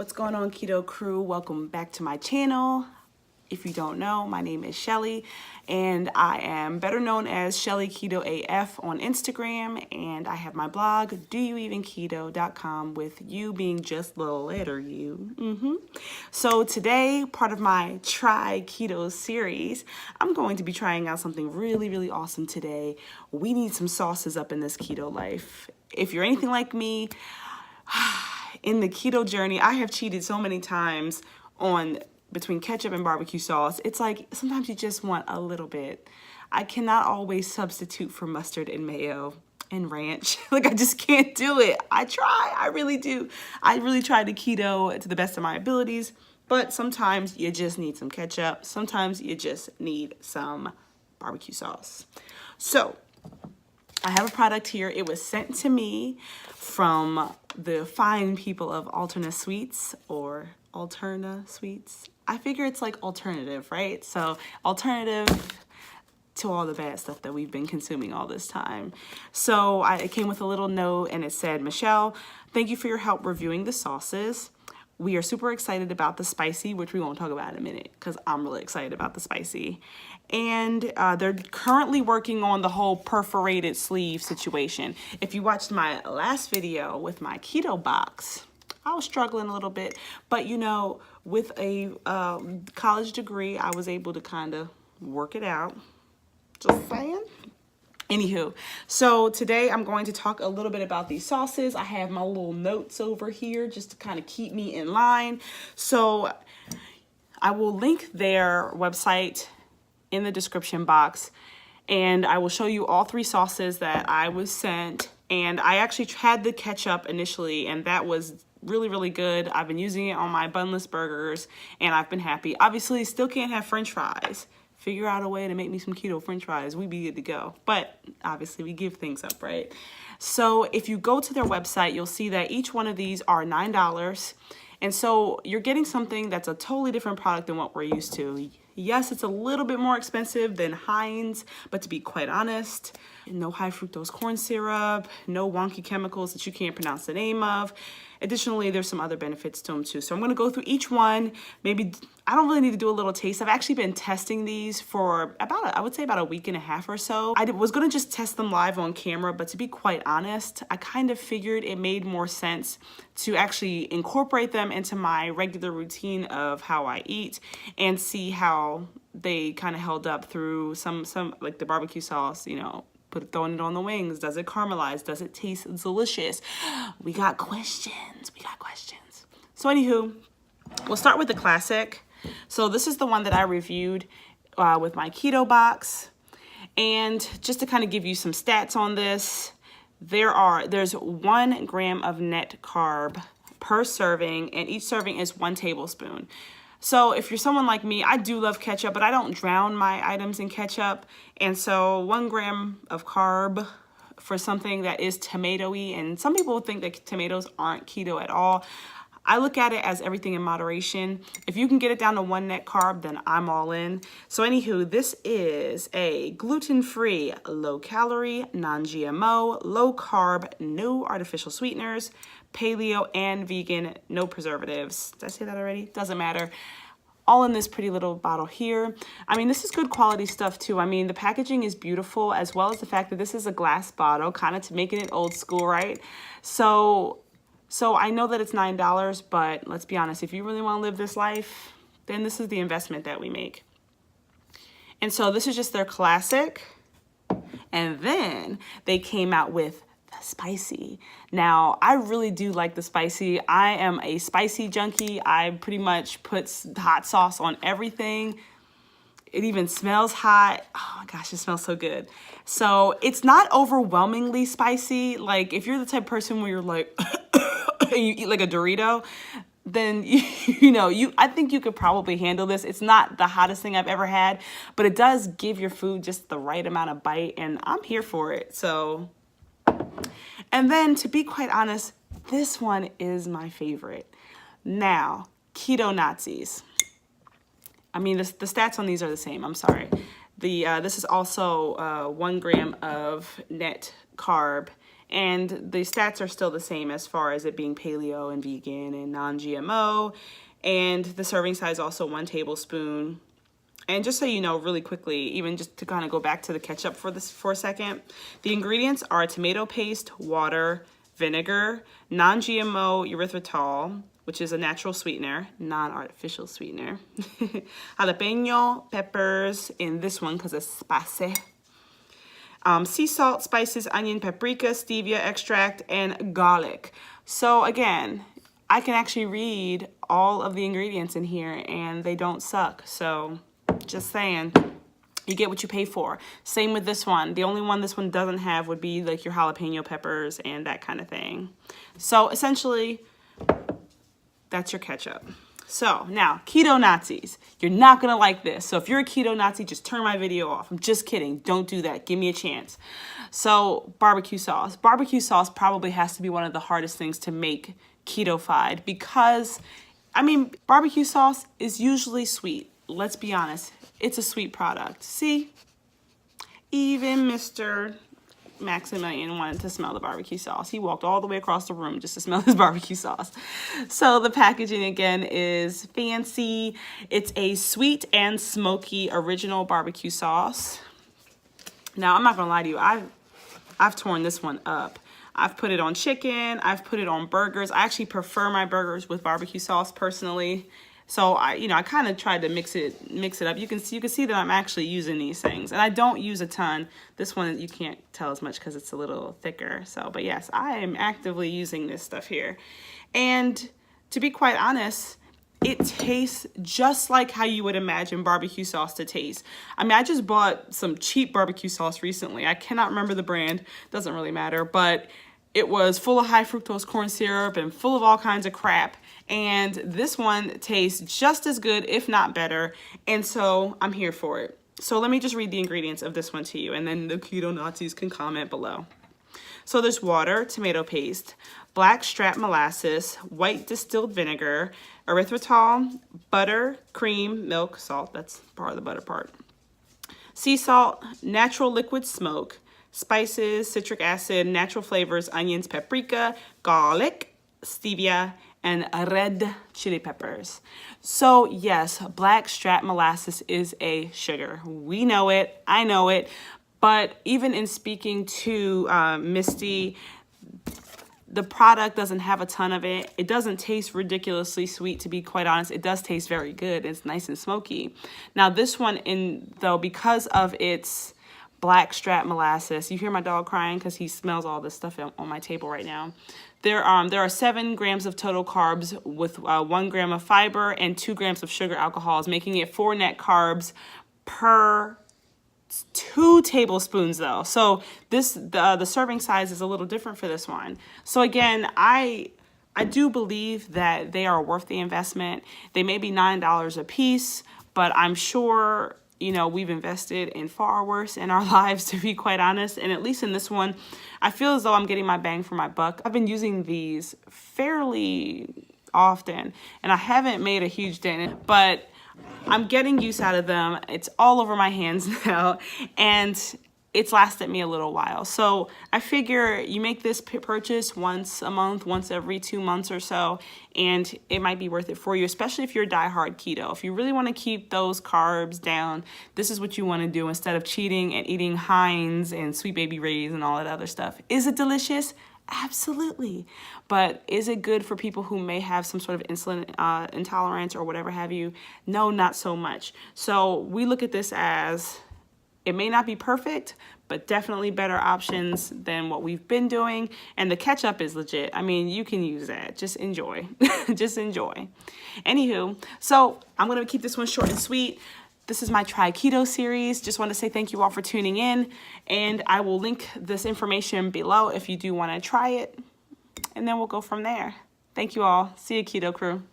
What's going on, Keto crew? Welcome back to my channel. If you don't know, my name is Shelly, and I am better known as Shelly Keto AF on Instagram, and I have my blog, douevenketo.com, with you being just the letter U. So today, part of my Try Keto series, I'm going to be trying out something really awesome today. We need some sauces up in this keto life. If you're anything like me, in the keto journey, I have cheated so many times on between ketchup and barbecue sauce. It's like sometimes you just want a little bit. I cannot always substitute for mustard and mayo and ranch. Like, I just can't do it. I try, I really do. I really try to keto to the best of my abilities, but sometimes you just need some ketchup. Sometimes you just need some barbecue sauce. So I have a product here. It was sent to me from the fine people of AlternaSweets or AlternaSweets. I figure it's like alternative, right? So alternative to all the bad stuff that we've been consuming all this time. So it came with a little note and it said, Michelle, thank you for your help reviewing the sauces. We are super excited about the spicy, which we won't talk about in a minute because I'm really excited about the spicy. And they're currently working on the whole perforated sleeve situation. If you watched my last video with my keto box, I was struggling a little bit, but you know, with a college degree, I was able to kind of work it out. Just saying. Anywho, so today I'm going to talk a little bit about these sauces. I have my little notes over here just to kind of keep me in line. So I will link their website in the description box, and I will show you all three sauces that I was sent. And I actually had the ketchup initially, and that was really good. I've been using it on my bunless burgers, and I've been happy. Obviously, still can't have French fries. Figure out a way to make me some keto French fries. We'd be good to go. But obviously, we give things up, right? So if you go to their website, you'll see that each one of these are $9. And so you're getting something that's a totally different product than what we're used to. Yes, it's a little bit more expensive than Heinz, but to be quite honest, no high fructose corn syrup, no wonky chemicals that you can't pronounce the name of. Additionally, there's some other benefits to them too. So I'm going to go through each one. Maybe I don't really need to do a little taste. I've actually been testing these for I would say about a week and a half or so. I was going to just test them live on camera, but to be quite honest, I kind of figured it made more sense to actually incorporate them into my regular routine of how I eat and see how they kind of held up through some like the barbecue sauce, you know, throwing it on the wings. Does it caramelize? Does it taste delicious? We got questions. So anywho, we'll start with the classic. So this is the one that I reviewed with my keto box. And just to kind of give you some stats on this, there's 1 gram of net carb per serving, and each serving is 1 tablespoon. So if you're someone like me, I do love ketchup, but I don't drown my items in ketchup. And so 1 gram of carb for something that is tomatoey, and some people think that tomatoes aren't keto at all. I look at it as everything in moderation. If you can get it down to 1 net carb, then I'm all in. So anywho, this is a gluten-free, low-calorie, non-GMO, low-carb, no artificial sweeteners, paleo and vegan, no preservatives. Did I say that already? Doesn't matter. All in this pretty little bottle here. I mean, this is good quality stuff too. I mean, the packaging is beautiful, as well as the fact that this is a glass bottle, kind of to making it old school, right? So I know that it's $9, but let's be honest, if you really want to live this life, then this is the investment that we make. And so this is just their classic. And then they came out with the spicy. Now, I really do like the spicy. I am a spicy junkie. I pretty much put hot sauce on everything. It even smells hot. Oh my gosh, it smells so good. So it's not overwhelmingly spicy. Like, if you're the type of person where you're like, and you eat like a Dorito, then I think you could probably handle this. It's not the hottest thing I've ever had, but it does give your food just the right amount of bite, and I'm here for it. So, and then to be quite honest, this one is my favorite. Now, keto Nazis. I mean, the stats on these are the same. I'm sorry. This is also 1 gram of net carb, And the stats are still the same as far as it being paleo and vegan and non-GMO. And the serving size also 1 tablespoon. And just so you know, really quickly, even just to kind of go back to the ketchup for a second, the ingredients are tomato paste, water, vinegar, non-GMO erythritol, which is a natural sweetener, non-artificial sweetener, jalapeno peppers in this one because it's spicy, sea salt, spices, onion, paprika, stevia extract, and garlic. So again, I can actually read all of the ingredients in here and they don't suck. So just saying, you get what you pay for. Same with this one. The only one this one doesn't have would be like your jalapeno peppers and that kind of thing. So essentially, that's your ketchup. So now, keto Nazis, you're not gonna like this. So if you're a keto Nazi, just turn my video off. I'm just kidding. Don't do that. Give me a chance. So barbecue sauce. Barbecue sauce probably has to be one of the hardest things to make keto-fied because, I mean, barbecue sauce is usually sweet. Let's be honest. It's a sweet product. See? Even Mr. Maximilian wanted to smell the barbecue sauce. He walked all the way across the room just to smell his barbecue sauce. So the packaging again is fancy. It's a sweet and smoky original barbecue sauce. Now I'm not gonna lie to you, I've torn this one up. I've put it on chicken, I've put it on burgers. I actually prefer my burgers with barbecue sauce personally. So I kind of tried to mix it up. You can see that I'm actually using these things, and I don't use a ton. This one you can't tell as much because it's a little thicker. So, but yes, I am actively using this stuff here, and to be quite honest, it tastes just like how you would imagine barbecue sauce to taste. I mean, I just bought some cheap barbecue sauce recently. I cannot remember the brand. Doesn't really matter, but it was full of high fructose corn syrup and full of all kinds of crap. And this one tastes just as good, if not better. And so I'm here for it. So let me just read the ingredients of this one to you, and then the keto Nazis can comment below. So there's water, tomato paste, black strap molasses, white distilled vinegar, erythritol, butter, cream, milk, salt. That's part of the butter part. Sea salt, natural liquid smoke, spices, citric acid, natural flavors, onions, paprika, garlic, stevia, and red chili peppers. So yes, black strap molasses is a sugar. We know it, I know it, but even in speaking to Misty, the product doesn't have a ton of it. It doesn't taste ridiculously sweet, to be quite honest. It does taste very good. It's nice and smoky. Now this one, though, because of its black strap molasses, you hear my dog crying because he smells all this stuff on my table right now. There are 7 grams of total carbs with 1 gram of fiber and 2 grams of sugar alcohols, making it 4 net carbs per 2 tablespoons though. So the serving size is a little different for this one. So again, I do believe that they are worth the investment. They may be $9 a piece, but I'm sure, we've invested in far worse in our lives, to be quite honest. And at least in this one, I feel as though I'm getting my bang for my buck. I've been using these fairly often, and I haven't made a huge dent in it, but I'm getting use out of them. It's all over my hands now, and it's lasted me a little while. So I figure you make this purchase once a month, once every 2 months or so, and it might be worth it for you, especially if you're diehard keto. If you really want to keep those carbs down, this is what you want to do instead of cheating and eating Heinz and Sweet Baby Ray's and all that other stuff. Is it delicious? Absolutely. But is it good for people who may have some sort of insulin intolerance or whatever have you? No, not so much. So we look at this as, it may not be perfect, but definitely better options than what we've been doing. And the ketchup is legit. I mean, you can use that. Just enjoy. Just enjoy. Anywho, so I'm going to keep this one short and sweet. This is my Try Keto series. Just want to say thank you all for tuning in. And I will link this information below if you do want to try it. And then we'll go from there. Thank you all. See you, Keto Crew.